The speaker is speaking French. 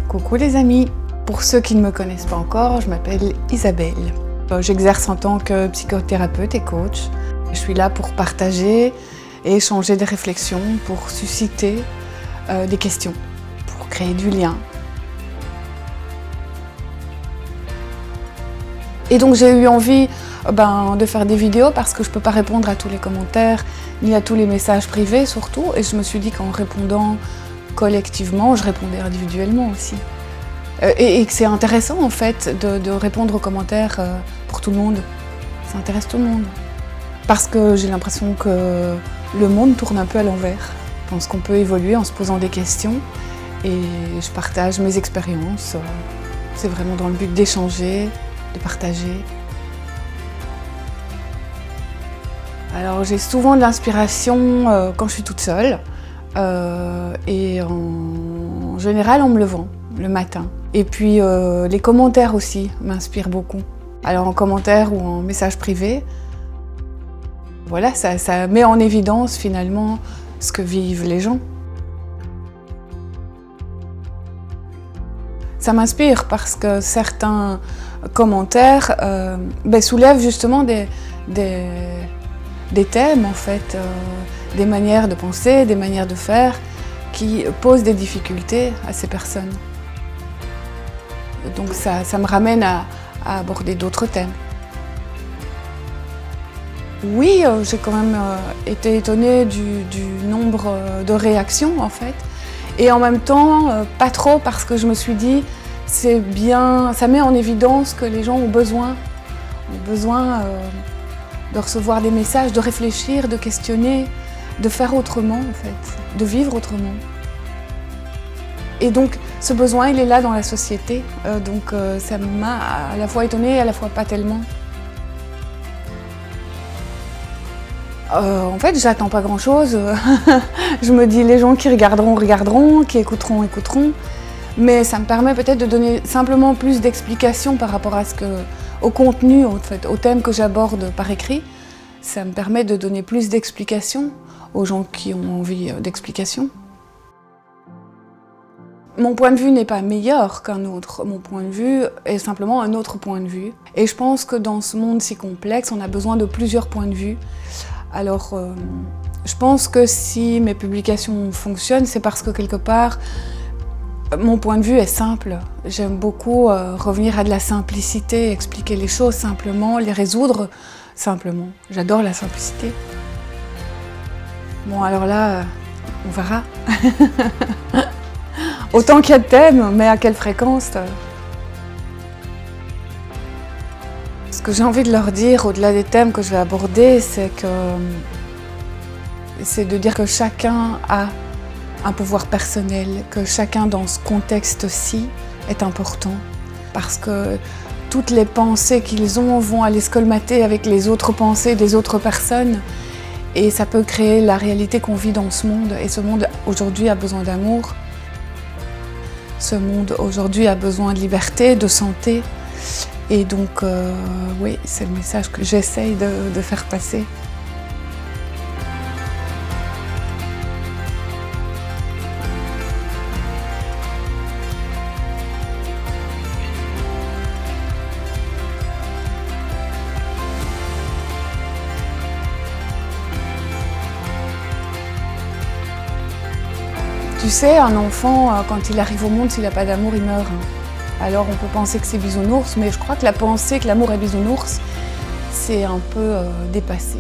Coucou les amis! Pour ceux qui ne me connaissent pas encore, je m'appelle Isabelle. J'exerce en tant que psychothérapeute et coach. Je suis là pour partager et échanger des réflexions, pour susciter des questions, pour créer du lien. Et donc j'ai eu envie de faire des vidéos parce que je ne peux pas répondre à tous les commentaires, ni à tous les messages privés surtout. Et je me suis dit qu'en répondant collectivement, je répondais individuellement aussi. Et que c'est intéressant en fait de répondre aux commentaires pour tout le monde. Ça intéresse tout le monde. Parce que j'ai l'impression que le monde tourne un peu à l'envers. Je pense qu'on peut évoluer en se posant des questions. Et je partage mes expériences. C'est vraiment dans le but d'échanger, de partager. Alors j'ai souvent de l'inspiration quand je suis toute seule. Et en général en me levant le matin. Et puis les commentaires aussi m'inspirent beaucoup. Alors en commentaire ou en message privé, voilà, ça met en évidence finalement ce que vivent les gens. Ça m'inspire parce que certains commentaires soulèvent justement des thèmes en fait, des manières de penser, des manières de faire qui posent des difficultés à ces personnes. Donc ça me ramène à aborder d'autres thèmes. Oui, j'ai quand même été étonnée du nombre de réactions en fait. Et en même temps, pas trop parce que je me suis dit, c'est bien, ça met en évidence que les gens ont besoin de recevoir des messages, de réfléchir, de questionner, de faire autrement en fait, de vivre autrement. Et donc ce besoin il est là dans la société, donc ça m'a à la fois étonnée et à la fois pas tellement. En fait j'attends pas grand chose, je me dis les gens qui regarderont, qui écouteront. Mais ça me permet peut-être de donner simplement plus d'explications par rapport au contenu, en fait, au thème que j'aborde par écrit. Ça me permet de donner plus d'explications aux gens qui ont envie d'explications. Mon point de vue n'est pas meilleur qu'un autre. Mon point de vue est simplement un autre point de vue. Et je pense que dans ce monde si complexe, on a besoin de plusieurs points de vue. Alors, je pense que si mes publications fonctionnent, c'est parce que quelque part, mon point de vue est simple. J'aime beaucoup revenir à de la simplicité, expliquer les choses simplement, les résoudre simplement. J'adore la simplicité. Bon, alors là, on verra. Autant qu'il y a de thèmes, mais à quelle fréquence? Ce que j'ai envie de leur dire, au-delà des thèmes que je vais aborder, c'est de dire que chacun a un pouvoir personnel, que chacun dans ce contexte-ci est important. Parce que toutes les pensées qu'ils ont vont aller se colmater avec les autres pensées des autres personnes. Et ça peut créer la réalité qu'on vit dans ce monde. Et ce monde aujourd'hui a besoin d'amour. Ce monde aujourd'hui a besoin de liberté, de santé. Et donc, oui, c'est le message que j'essaye de faire passer. Tu sais, un enfant, quand il arrive au monde, s'il n'a pas d'amour, il meurt. Alors on peut penser que c'est bisounours, mais je crois que la pensée que l'amour est bisounours, c'est un peu dépassé.